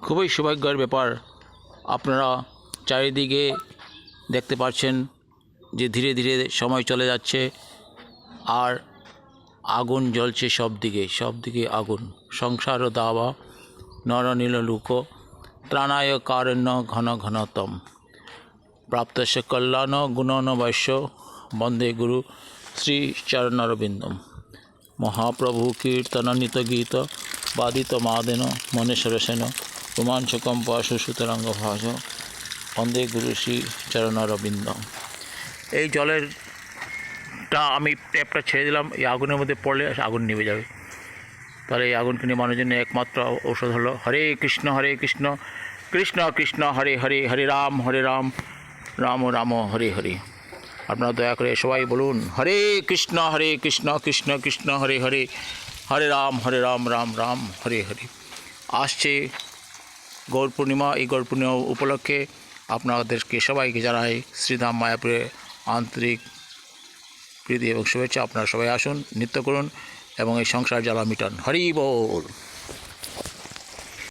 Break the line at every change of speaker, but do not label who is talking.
খুবই সৌভাগ্যের ব্যাপার। আপনারা চারিদিকে দেখতে পাচ্ছেন যে ধীরে ধীরে সময় চলে যাচ্ছে আর আগুন জ্বলছে সব দিকে আগুন। সংসার দাবা নরনীল লুক ত্রাণায় কারণ্য ঘন ঘনতম প্রাপ্তস্য কল্যাণ গুণন বৈশ্য বন্দে গুরু শ্রী চরণারবিন্দম। মহাপ্রভু কীর্তনানিত গীত বাদিত মাদেন মনেশ্বরসেন রোমাঞ্চকম্প সুসুতরাঙ্গ ভাজ বন্দে গুরু শ্রী চরণারবিন্দম। এই জলেরটা আমি ট্যাপটা ছেড়ে দিলাম, এই আগুনের মধ্যে পড়লে আগুন নিভে যাবে। তাহলে এই আগুনকে নিবানোর জন্য একমাত্র ঔষধ হলো হরে কৃষ্ণ কৃষ্ণ কৃষ্ণ হরে হরে, হরে রাম রাম রাম হরে হরে। আপনারা দয়া করে সবাই বলুন হরে কৃষ্ণ কৃষ্ণ কৃষ্ণ হরে হরে, হরে রাম রাম রাম হরে হরে। আসছে গৌর পূর্ণিমা, এই গৌর পূর্ণিমা উপলক্ষে আপনাদেরকে সবাইকে জানাই শ্রীধাম মায়াপুরে আন্তরিক প্রীতি এবং শুভেচ্ছা। আপনারা সবাই আসুন, নৃত্য করুন এবং এই সংসার জ্বালা মিটান। হরি বল।